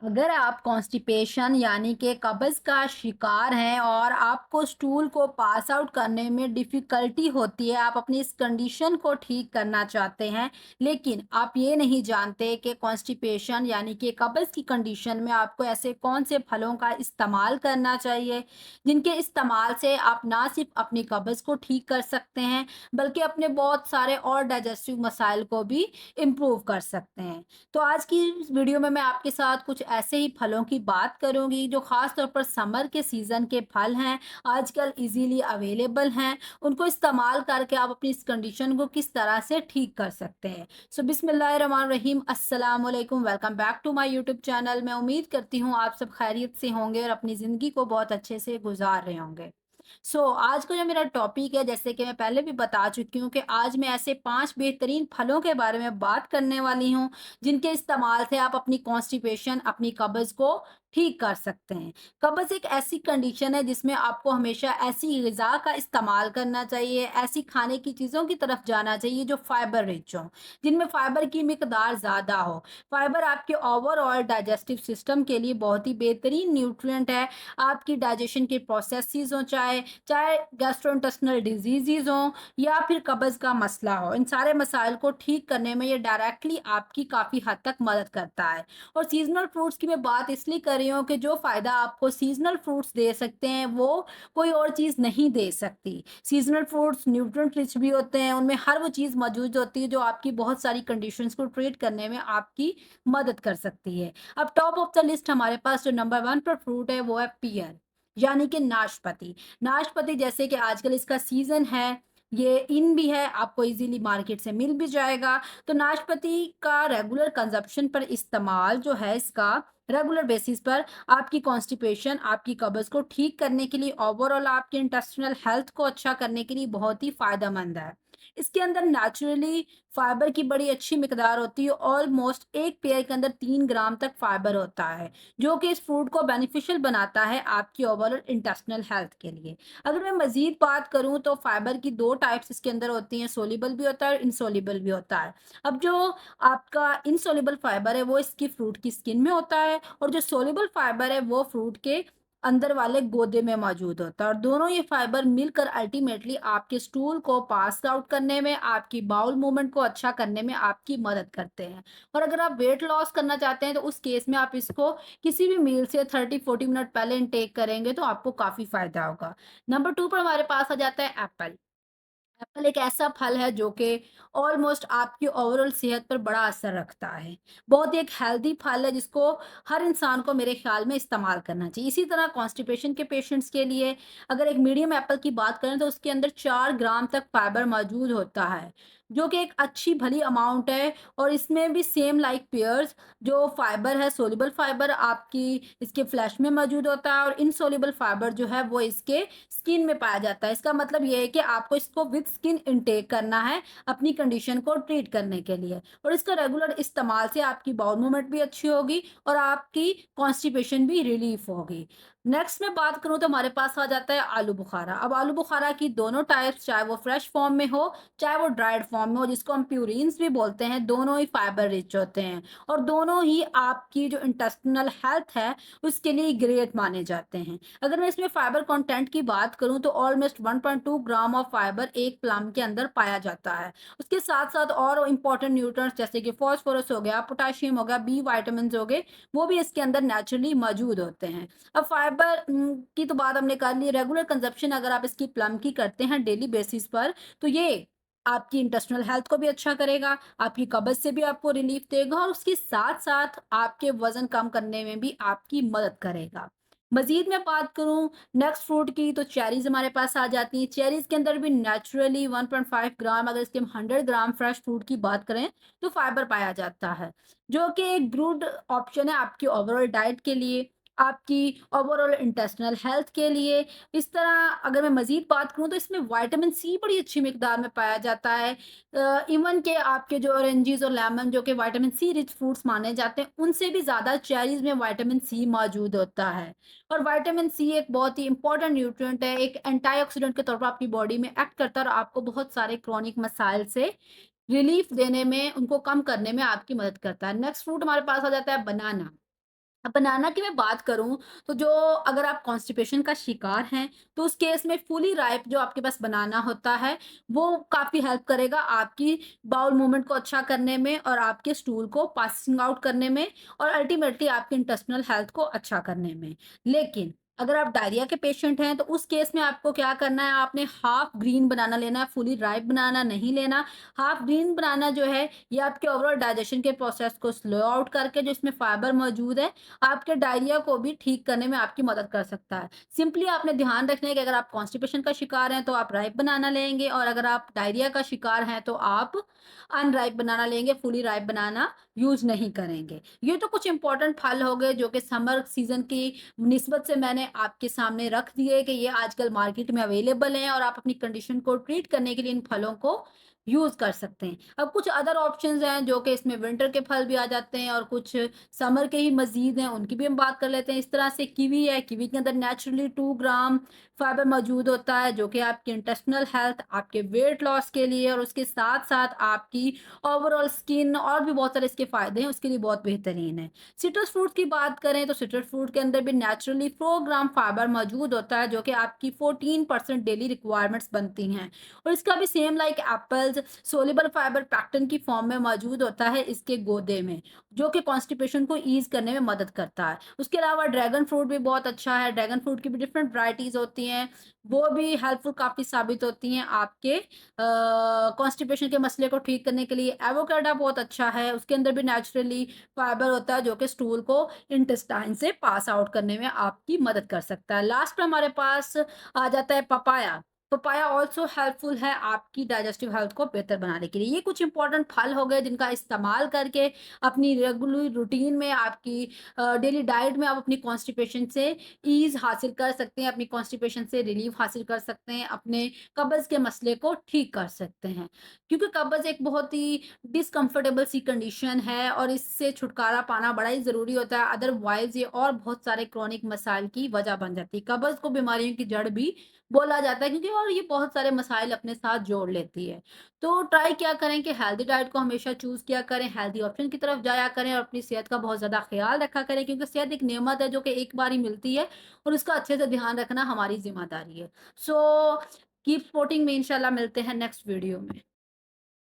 अगर आप कॉन्स्टिपेशन यानी कि कब्ज़ का शिकार हैं और आपको स्टूल को पास आउट करने में डिफ़िकल्टी होती है, आप अपनी इस कंडीशन को ठीक करना चाहते हैं, लेकिन आप ये नहीं जानते कि कॉन्स्टिपेशन यानी कि कब्ज़ की कंडीशन में आपको ऐसे कौन से फलों का इस्तेमाल करना चाहिए, जिनके इस्तेमाल से आप ना सिर्फ़ अपनी कब्ज़ को ठीक कर सकते हैं, बल्कि अपने बहुत सारे और डाइजेस्टिव मसाइल को भी इम्प्रूव कर सकते हैं। तो आज की इस वीडियो में मैं आपके साथ कुछ ऐसे ही फलों की बात करूंगी जो खास तौर पर समर के सीजन के फल हैं, आजकल इजीली अवेलेबल हैं। उनको इस्तेमाल करके आप अपनी इस कंडीशन को किस तरह से ठीक कर सकते हैं। सो बिस्मिल्लाहिर्रहमानिर्रहीम, अस्सलाम वालेकुम, welcome back to my YouTube channel. मैं उम्मीद करती हूँ आप सब खैरियत से होंगे और अपनी ज़िंदगी को बहुत अच्छे से गुजार रहे होंगे। आज का जो मेरा टॉपिक है, जैसे कि मैं पहले भी बता चुकी हूँ कि आज मैं ऐसे 5 बेहतरीन फलों के बारे में बात करने वाली हूँ, जिनके इस्तेमाल से आप अपनी कॉन्स्टिपेशन, अपनी कब्ज़ को ठीक कर सकते हैं। कब्ज़ एक ऐसी कंडीशन है जिसमें आपको हमेशा ऐसी ग़िज़ा का इस्तेमाल करना चाहिए, ऐसी खाने की चीज़ों की तरफ जाना चाहिए जो फाइबर रिच हों, जिनमें फाइबर की मिकदार ज़्यादा हो। फाइबर आपके ओवरऑल डाइजेस्टिव सिस्टम के लिए बहुत ही बेहतरीन न्यूट्रिएंट है। आपकी डाइजेशन के प्रोसेसेस हों, चाहे चाहे गैस्ट्रोइंटेस्टिनल डिजीज़ेज़ हों या फिर कब्ज़ का मसला हो, इन सारे मसाइल को ठीक करने में ये डायरेक्टली आपकी काफ़ी हद तक मदद करता है। और सीज़नल फ्रूट्स की मैं बात इसलिए कर रही हूँ कि जो फ़ायदा आपको सीज़नल फ्रूट्स दे सकते हैं, वो कोई और चीज़ नहीं दे सकती। सीज़नल फ्रूट्स न्यूट्रिएंट रिच भी होते हैं, उनमें हर वो चीज़ मौजूद होती है जो आपकी बहुत सारी कंडीशंस को ट्रीट करने में आपकी मदद कर सकती है। अब टॉप ऑफ द लिस्ट हमारे पास जो नंबर 1 पर फ्रूट है वो है पीयर, यानी कि नाशपाती। नाशपाती जैसे कि आजकल इसका सीज़न है, ये इन भी है, आपको इज़िली मार्केट से मिल भी जाएगा। तो नाशपाती का रेगुलर कंज़म्पशन पर इस्तेमाल जो है इसका रेगुलर बेसिस पर आपकी कॉन्स्टिपेशन, आपकी कब्ज़ को ठीक करने के लिए, ओवरऑल आपके इंटेस्टिनल हेल्थ को अच्छा करने के लिए बहुत ही फ़ायदेमंद है। इसके अंदर नेचुरली फाइबर की बड़ी अच्छी मिकदार होती है, ऑलमोस्ट एक पेयर के अंदर 3 ग्राम तक फाइबर होता है, जो कि इस फूड को बेनिफिशियल बनाता है आपकी ओवरऑल इंटेस्टिनल हेल्थ के लिए। अगर मैं मज़ीद बात करूँ तो फाइबर की 2 टाइप्स इसके अंदर होती हैं, सोल्यूबल भी होता है और इनसोल्यूबल भी होता है। अब जो आपका इनसोल्यूबल फाइबर है वो इसकी फ्रूट की स्किन में होता है, और जो सोल्यूबल फाइबर है वो फ्रूट के अंदर वाले गोदे में मौजूद होता है, और दोनों ये फाइबर मिलकर अल्टीमेटली आपके स्टूल को पास आउट करने में, आपकी बाउल मूवमेंट को अच्छा करने में आपकी मदद करते हैं। और अगर आप वेट लॉस करना चाहते हैं तो उस केस में आप इसको किसी भी मील से 30-40 मिनट पहले इनटेक करेंगे तो आपको काफ़ी फ़ायदा होगा। नंबर 2 पर हमारे पास आ जाता है एप्पल। एप्पल एक ऐसा फल है जो कि ऑलमोस्ट आपकी ओवरऑल सेहत पर बड़ा असर रखता है। बहुत ही एक हेल्दी फल है जिसको हर इंसान को मेरे ख़्याल में इस्तेमाल करना चाहिए। इसी तरह कॉन्स्टिपेशन के पेशेंट्स के लिए अगर एक मीडियम एप्पल की बात करें तो उसके अंदर 4 ग्राम तक फाइबर मौजूद होता है, जो कि एक अच्छी भली अमाउंट है। और इसमें भी सेम लाइक पियर्स जो फाइबर है, सोल्यूबल फाइबर आपकी इसके फ्लैश में मौजूद होता है, और इनसोल्यूबल फाइबर जो है वो इसके स्किन में पाया जाता है। इसका मतलब ये है कि आपको इसको विद स्किन इनटेक करना है अपनी कंडीशन को ट्रीट करने के लिए, और इसका रेगुलर इस्तेमाल से आपकी बाउल मूवमेंट भी अच्छी होगी और आपकी कॉन्स्टिपेशन भी रिलीफ होगी। नेक्स्ट मैं बात करूँ तो हमारे पास आ जाता है आलू बुखारा। अब आलू बुखारा की दोनों टाइप्स, चाहे वो फ्रेश फॉर्म में हो, चाहे वो ड्राइड फॉर्म में हो, जिसको हम प्यूरीन्स भी बोलते हैं, दोनों ही फाइबर रिच होते हैं, और दोनों ही आपकी जो इंटेस्टिनल हेल्थ है उसके लिए ग्रेट माने जाते हैं। अगर मैं इसमें फाइबर कंटेंट की बात करूँ तो ऑलमोस्ट 1.2 ग्राम ऑफ फाइबर एक प्लम के अंदर पाया जाता है। उसके साथ-साथ और इम्पोर्टेंट न्यूट्रिएंट्स जैसे कि फास्फोरस हो गया, पोटेशियम हो गया, बी विटामिन्स हो गए, वो भी इसके अंदर नेचुरली मौजूद होते हैं। अब फाइबर की तो बात हमने कर ली। रेगुलर कंजप्शन अगर आप इसकी प्लम की करते हैं डेली बेसिस पर, तो ये आपकी इंटेस्टिनल हेल्थ को भी अच्छा करेगा, आपकी कब्ज़ से भी आपको रिलीफ देगा, और उसके साथ-साथ आपके वज़न कम करने में भी आपकी मदद करेगा। मज़ीद मैं बात करूँ नेक्स्ट फ्रूट की तो चेरीज़ हमारे पास आ जाती हैं। चेरीज़ के अंदर भी नेचुरली 1.5 ग्राम, अगर इसके हम 100 ग्राम फ्रेश फ्रूट की बात करें तो फाइबर पाया जाता है, जो कि एक गुड ऑप्शन है आपकी ओवरऑल डाइट के लिए, आपकी ओवरऑल इंटेस्टिनल हेल्थ के लिए। इस तरह अगर मैं मज़ीद बात करूँ तो इसमें विटामिन सी बड़ी अच्छी मिकदार में पाया जाता है। इवन के आपके जो ऑरेंजेस और लेमन जो कि विटामिन सी रिच फ्रूट्स माने जाते हैं, उनसे भी ज़्यादा चेरीज़ में विटामिन सी मौजूद होता है। और विटामिन सी एक बहुत ही इंपॉर्टेंट न्यूट्रिएंट है, एक एंटीऑक्सीडेंट के तौर पर आपकी बॉडी में एक्ट करता है और आपको बहुत सारे क्रोनिक मसाइल से रिलीफ देने में, उनको कम करने में आपकी मदद करता है। नेक्स्ट फ्रूट हमारे पास आ जाता है बनाना। अब बनाना की मैं बात करूँ, तो जो अगर आप कॉन्स्टिपेशन का शिकार हैं, तो उस केस में फुली राइप जो आपके पास बनाना होता है, वो काफ़ी हेल्प करेगा आपकी बाउल मूवमेंट को अच्छा करने में और आपके स्टूल को पासिंग आउट करने में और अल्टीमेटली आपके इंटेस्टिनल हेल्थ को अच्छा करने में। लेकिन अगर आप डायरिया के पेशेंट हैं, तो उस केस में आपको क्या करना है, आपने हाफ ग्रीन बनाना लेना है, फुली राइप बनाना नहीं लेना। हाफ ग्रीन बनाना जो है, ये आपके ओवरऑल डाइजेशन के प्रोसेस को स्लो आउट करके जो इसमें फाइबर मौजूद है, आपके डायरिया को भी ठीक करने में आपकी मदद कर सकता है। सिंपली आपने ध्यान रखना है कि अगर आप कॉन्स्टिपेशन का शिकार हैं, तो आप राइप बनाना लेंगे और अगर आप डायरिया का शिकार हैं, तो आप अनराइप बनाना लेंगे, फुली राइप बनाना यूज़ नहीं करेंगे। ये तो कुछ इंपॉर्टेंट फल हो गए जो कि समर सीज़न की निस्बत से मैंने आपके सामने रख दिए कि ये आजकल मार्केट में अवेलेबल हैं और आप अपनी कंडीशन को ट्रीट करने के लिए इन फलों को यूज़ कर सकते हैं। अब कुछ अदर ऑप्शंस हैं जो कि इसमें विंटर के फल भी आ जाते हैं और कुछ समर के ही मज़ीद हैं, उनकी भी हम बात कर लेते हैं। इस तरह से कीवी है, कीवी के अंदर नेचुरली 2 ग्राम फाइबर मौजूद होता है, जो कि आपकी इंटेस्टिनल हेल्थ, आपके वेट लॉस के लिए और उसके साथ-साथ आपकी ओवरऑल स्किन और भी बहुत सारे इसके फ़ायदे हैं, उसके लिए बहुत बेहतरीन है। सिट्रस फ्रूट की बात करें, तो सिट्रस फ्रूट के अंदर भी नेचुरली 4 ग्राम फाइबर मौजूद होता है, जो कि आपकी 14% डेली रिक्वायरमेंट्स बनती हैं और इसका भी same like apples soluble fibre pectin की फॉर्म में मौजूद होता है इसके गोदे में। जो कि कॉन्स्टिपेशन को ईज़ करने में मदद करता है। उसके अलावा ड्रैगन फ्रूट भी बहुत अच्छा है, ड्रैगन फ्रूट की भी डिफरेंट वैराइटीज़ होती हैं, वो भी हेल्पफुल काफ़ी साबित होती हैं आपके कॉन्स्टिपेशन के मसले को ठीक करने के लिए। एवोकाडो बहुत अच्छा है, उसके अंदर भी नेचुरली फाइबर होता है जो कि स्टूल को इंटेस्टाइन से पास आउट करने में आपकी मदद कर सकता है। लास्ट पे हमारे पास आ जाता है पपाया। पपाया ऑल्सो हेल्पफुल है आपकी डाइजेस्टिव हेल्थ को बेहतर बनाने के लिए। ये कुछ इंपॉर्टेंट फल हो गए जिनका इस्तेमाल करके अपनी रेगुलर रूटीन में आपकी डेली डाइट में आप अपनी कॉन्स्टिपेशन से ईज़ हासिल कर सकते हैं, अपनी कॉन्स्टिपेशन से रिलीफ हासिल कर सकते हैं, अपने कब्ज़ के मसले को ठीक कर सकते हैं। क्योंकि कब्ज़ एक बहुत ही डिस्कम्फर्टेबल सी कंडीशन है और इससे छुटकारा पाना बड़ा ही ज़रूरी होता है, अदरवाइज़ ये और बहुत सारे क्रॉनिक मसाइल की वजह बन जाती है। कब्ज़ को बीमारियों की जड़ भी बोला जाता है क्योंकि और ये बहुत सारे मसाइल अपने साथ जोड़ लेती है। तो ट्राई क्या करें कि हेल्दी डाइट को हमेशा चूज़ किया करें, हेल्दी ऑप्शन की तरफ जाया करें और अपनी सेहत का बहुत ज़्यादा ख़्याल रखा करें क्योंकि सेहत एक नेमत है जो कि एक बार ही मिलती है और उसका अच्छे से ध्यान रखना हमारी ज़िम्मेदारी है। सो कीप सपोर्टिंग मी इंशाल्लाह मिलते हैं नेक्स्ट वीडियो में।